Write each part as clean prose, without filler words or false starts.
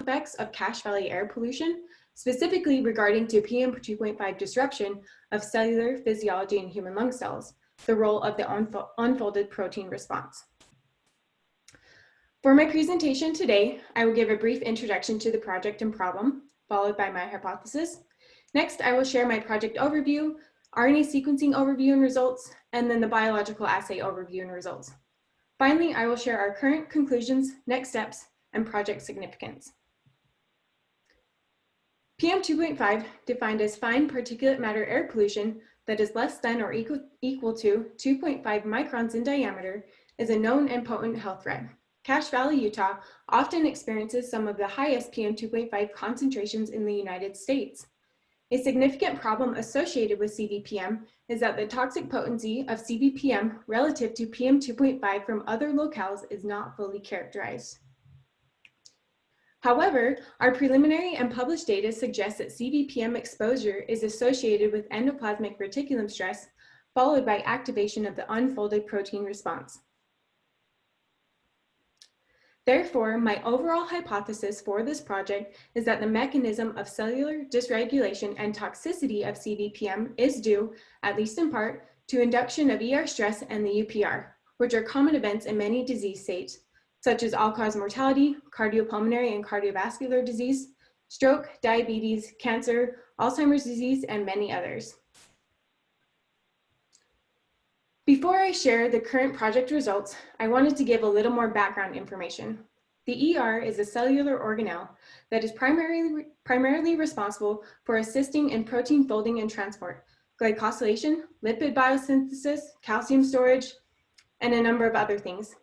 effects of Cache Valley air pollution, specifically regarding to PM2.5 disruption of cellular physiology in human lung cells, the role of the unfolded protein response. For my presentation today, I will give a brief introduction to the project and problem, followed by my hypothesis. Next, I will share my project overview, RNA sequencing overview and results, and then the biological assay overview and results. Finally, I will share our current conclusions, next steps, and project significance. PM2.5, defined as fine particulate matter air pollution that is less than or equal to 2.5 microns in diameter, is a known and potent health threat. Cache Valley, Utah often experiences some of the highest PM2.5 concentrations in the United States. A significant problem associated with CVPM is that the toxic potency of CVPM relative to PM2.5 from other locales is not fully characterized. However, our preliminary and published data suggests that CVPM exposure is associated with endoplasmic reticulum stress, followed by activation of the unfolded protein response. Therefore, my overall hypothesis for this project is that the mechanism of cellular dysregulation and toxicity of CVPM is due, at least in part, to induction of ER stress and the UPR, which are common events in many disease states, such as all-cause mortality, cardiopulmonary and cardiovascular disease, stroke, diabetes, cancer, Alzheimer's disease, and many others. Before I share the current project results, I wanted to give a little more background information. The ER is a cellular organelle that is primarily responsible for assisting in protein folding and transport, glycosylation, lipid biosynthesis, calcium storage, and a number of other things.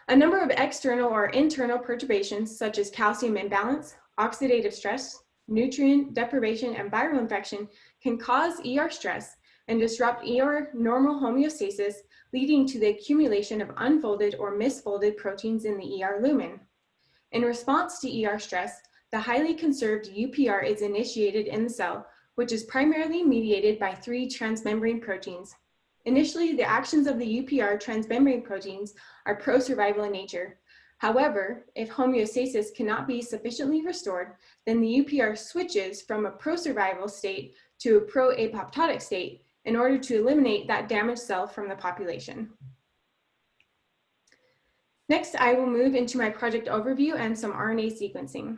A number of external or internal perturbations, such as calcium imbalance, oxidative stress, nutrient deprivation, and viral infection, can cause ER stress and disrupt ER normal homeostasis, leading to the accumulation of unfolded or misfolded proteins in the ER lumen. In response to ER stress, the highly conserved UPR is initiated in the cell, which is primarily mediated by 3 transmembrane proteins. Initially, the actions of the UPR transmembrane proteins are pro-survival in nature. However, if homeostasis cannot be sufficiently restored, then the UPR switches from a pro-survival state to a pro-apoptotic state in order to eliminate that damaged cell from the population. Next, I will move into my project overview and some RNA sequencing.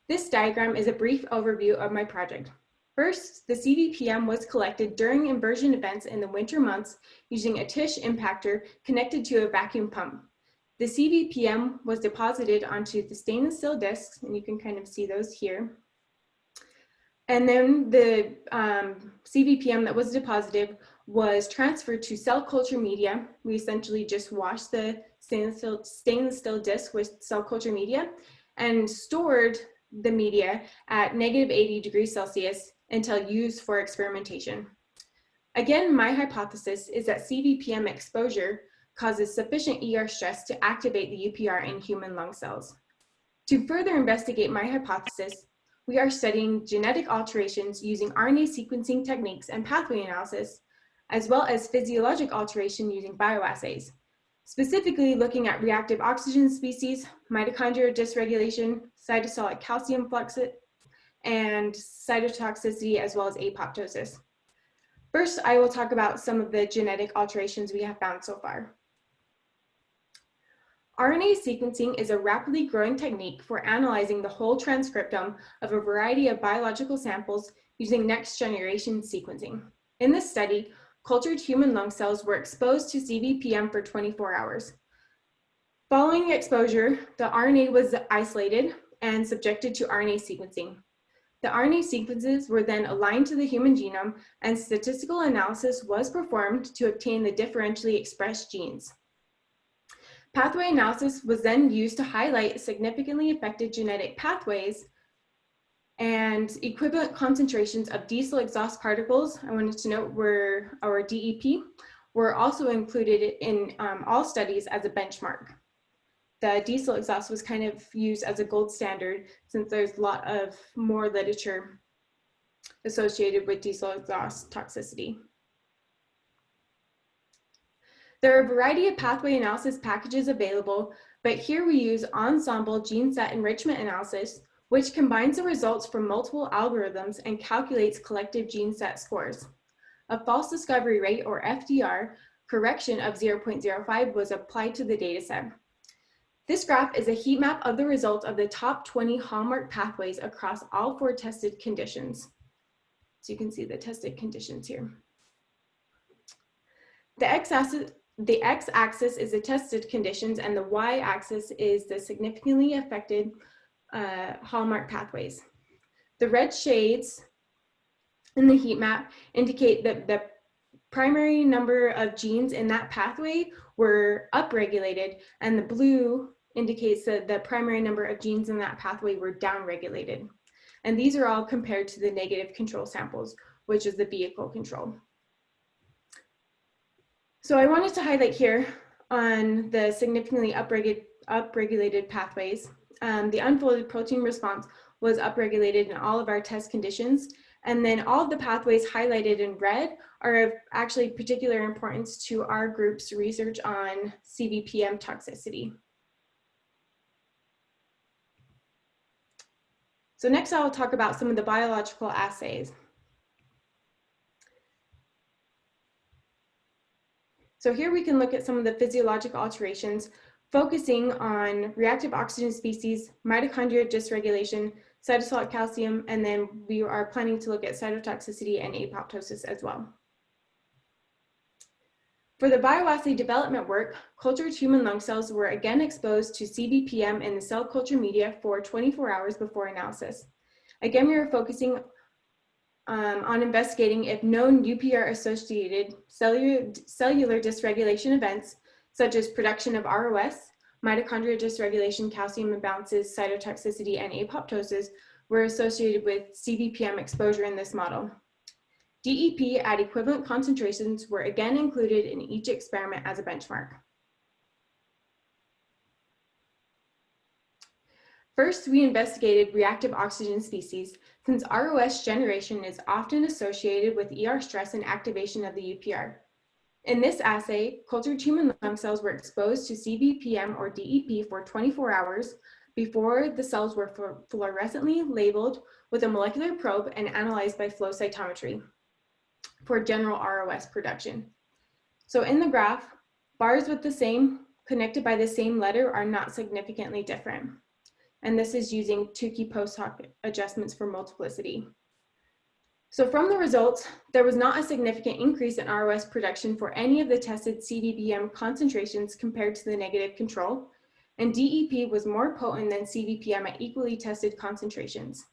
This diagram is a brief overview of my project. First, the CVPM was collected during inversion events in the winter months using a TISH impactor connected to a vacuum pump. The CVPM was deposited onto the stainless steel discs, and you can kind of see those here. And then the CVPM that was deposited was transferred to cell culture media. We essentially just washed the stainless steel disc with cell culture media and stored the media at -80 degrees Celsius until used for experimentation. Again, my hypothesis is that CVPM exposure causes sufficient ER stress to activate the UPR in human lung cells. To further investigate my hypothesis, we are studying genetic alterations using RNA sequencing techniques and pathway analysis, as well as physiologic alteration using bioassays, specifically looking at reactive oxygen species, mitochondrial dysregulation, cytosolic calcium flux, and cytotoxicity, as well as apoptosis. First, I will talk about some of the genetic alterations we have found so far. RNA sequencing is a rapidly growing technique for analyzing the whole transcriptome of a variety of biological samples using next-generation sequencing. In this study, cultured human lung cells were exposed to CVPM for 24 hours. Following exposure, the RNA was isolated and subjected to RNA sequencing. The RNA sequences were then aligned to the human genome, and statistical analysis was performed to obtain the differentially expressed genes. Pathway analysis was then used to highlight significantly affected genetic pathways, and equivalent concentrations of diesel exhaust particles, I wanted to note, or DEP, were also included in all studies as a benchmark. The diesel exhaust was kind of used as a gold standard since there's a lot of more literature associated with diesel exhaust toxicity. There are a variety of pathway analysis packages available, but here we use ensemble gene set enrichment analysis, which combines the results from multiple algorithms and calculates collective gene set scores. A false discovery rate, or FDR, correction of 0.05 was applied to the dataset. This graph is a heat map of the results of the top 20 hallmark pathways across all 4 tested conditions. So you can see the tested conditions here. The x-axis is the tested conditions, and the y-axis is the significantly affected hallmark pathways. The red shades in the heat map indicate that the primary number of genes in that pathway were upregulated, and the blue indicates that the primary number of genes in that pathway were downregulated. And these are all compared to the negative control samples, which is the vehicle control. So I wanted to highlight here on the significantly upregulated pathways. The unfolded protein response was upregulated in all of our test conditions. And then all of the pathways highlighted in red are of actually particular importance to our group's research on CVPM toxicity. So next I'll talk about some of the biological assays. So here we can look at some of the physiological alterations, focusing on reactive oxygen species, mitochondrial dysregulation, cytosolic calcium, and then we are planning to look at cytotoxicity and apoptosis as well. For the bioassay development work, cultured human lung cells were again exposed to CVPM in the cell culture media for 24 hours before analysis. Again, we are focusing on investigating if known UPR-associated cellular dysregulation events, such as production of ROS, mitochondrial dysregulation, calcium imbalances, cytotoxicity, and apoptosis, were associated with CVPM exposure in this model. DEP at equivalent concentrations were again included in each experiment as a benchmark. First, we investigated reactive oxygen species, since ROS generation is often associated with ER stress and activation of the UPR. In this assay, cultured human lung cells were exposed to CVPM or DEP for 24 hours before the cells were fluorescently labeled with a molecular probe and analyzed by flow cytometry for general ROS production. So in the graph, bars with the same, connected by the same letter are not significantly different. And this is using Tukey post hoc adjustments for multiplicity. So from the results, there was not a significant increase in ROS production for any of the tested CVPM concentrations compared to the negative control, and DEP was more potent than CVPM at equally tested concentrations.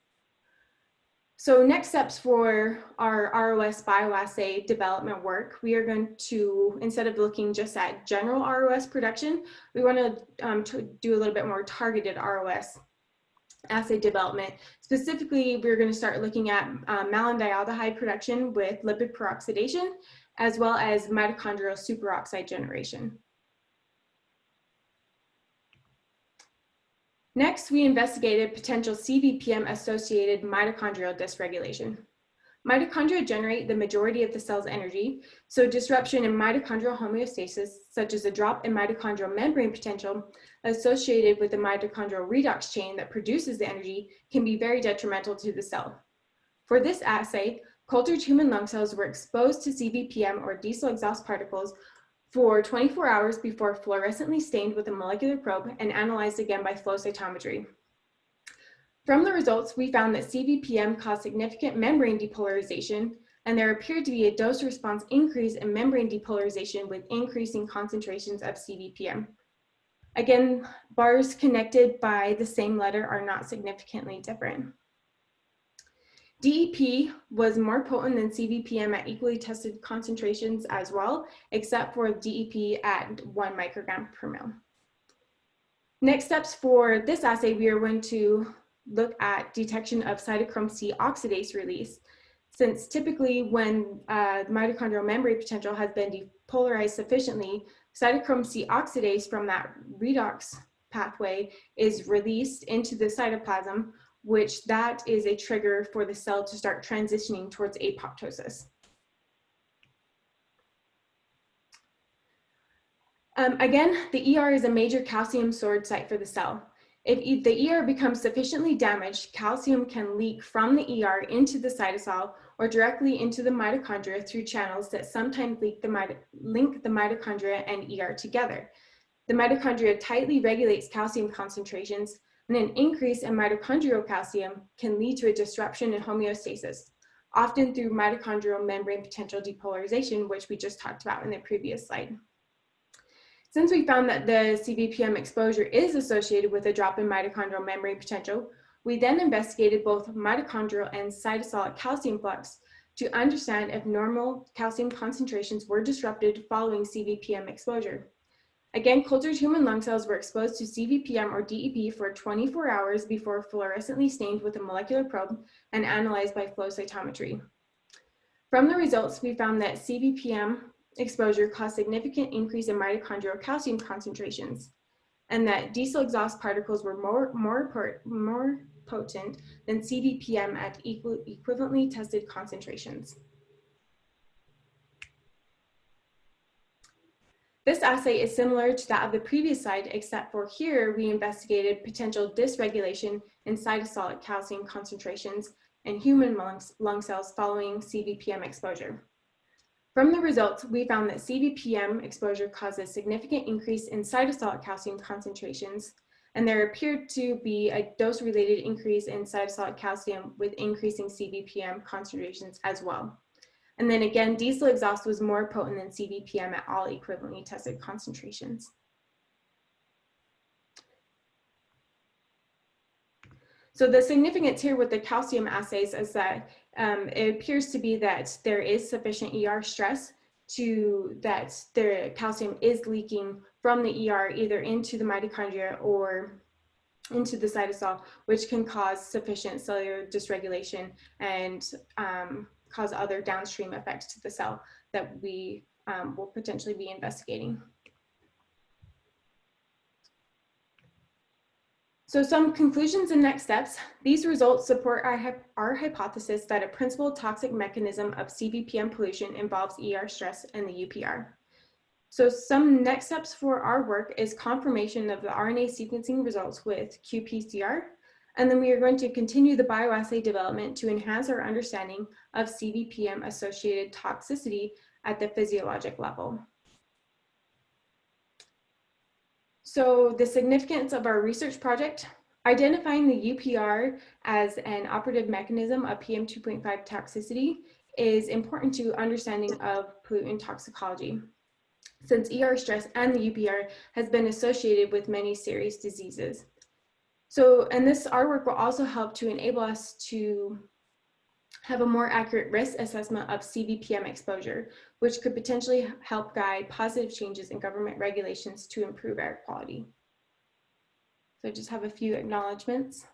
So next steps for our ROS bioassay development work, we are going to, instead of looking just at general ROS production, we want to do a little bit more targeted ROS assay development. Specifically, we're going to start looking at malondialdehyde production with lipid peroxidation, as well as mitochondrial superoxide generation. Next, we investigated potential CVPM-associated mitochondrial dysregulation. Mitochondria generate the majority of the cell's energy, so disruption in mitochondrial homeostasis, such as a drop in mitochondrial membrane potential associated with the mitochondrial redox chain that produces the energy, can be very detrimental to the cell. For this assay, cultured human lung cells were exposed to CVPM or diesel exhaust particles for 24 hours before fluorescently stained with a molecular probe and analyzed again by flow cytometry. From the results, we found that CVPM caused significant membrane depolarization, and there appeared to be a dose response increase in membrane depolarization with increasing concentrations of CVPM. Again, bars connected by the same letter are not significantly different. DEP was more potent than CVPM at equally tested concentrations as well, except for DEP at 1 microgram per mil. Next steps for this assay, we are going to look at detection of cytochrome C oxidase release, since typically when the mitochondrial membrane potential has been depolarized sufficiently, cytochrome C oxidase from that redox pathway is released into the cytoplasm, which that is a trigger for the cell to start transitioning towards apoptosis. Again, the ER is a major calcium storage site for the cell. If the ER becomes sufficiently damaged, calcium can leak from the ER into the cytosol or directly into the mitochondria through channels that sometimes link the mitochondria and ER together. The mitochondria tightly regulates calcium concentrations, and an increase in mitochondrial calcium can lead to a disruption in homeostasis, often through mitochondrial membrane potential depolarization, which we just talked about in the previous slide. Since we found that the CBPM exposure is associated with a drop in mitochondrial membrane potential, we then investigated both mitochondrial and cytosolic calcium flux to understand if normal calcium concentrations were disrupted following CBPM exposure. Again, cultured human lung cells were exposed to CBPM or DEP for 24 hours before fluorescently stained with a molecular probe and analyzed by flow cytometry. From the results, we found that CBPM exposure caused significant increase in mitochondrial calcium concentrations, and that diesel exhaust particles were more potent than CBPM at equivalently tested concentrations. This assay is similar to that of the previous slide, except for here we investigated potential dysregulation in cytosolic calcium concentrations in human lung cells following CBPM exposure. From the results, we found that CBPM exposure causes significant increase in cytosolic calcium concentrations, and there appeared to be a dose-related increase in cytosolic calcium with increasing CBPM concentrations as well. And then again, diesel exhaust was more potent than CBPM at all equivalently tested concentrations. So the significance here with the calcium assays is that it appears to be that there is sufficient ER stress that the calcium is leaking from the ER either into the mitochondria or into the cytosol, which can cause sufficient cellular dysregulation and cause other downstream effects to the cell that we will potentially be investigating. So some conclusions and next steps. These results support our hypothesis that a principal toxic mechanism of CBPM pollution involves ER stress and the UPR. So some next steps for our work is confirmation of the RNA sequencing results with qPCR, and then we are going to continue the bioassay development to enhance our understanding of CBPM associated toxicity at the physiologic level. So the significance of our research project, identifying the UPR as an operative mechanism of PM2.5 toxicity is important to understanding of pollutant toxicology, since ER stress and the UPR has been associated with many serious diseases. So, and our work will also help to enable us to have a more accurate risk assessment of CBPM exposure, which could potentially help guide positive changes in government regulations to improve air quality. So I just have a few acknowledgements.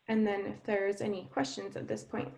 And then if there's any questions at this point.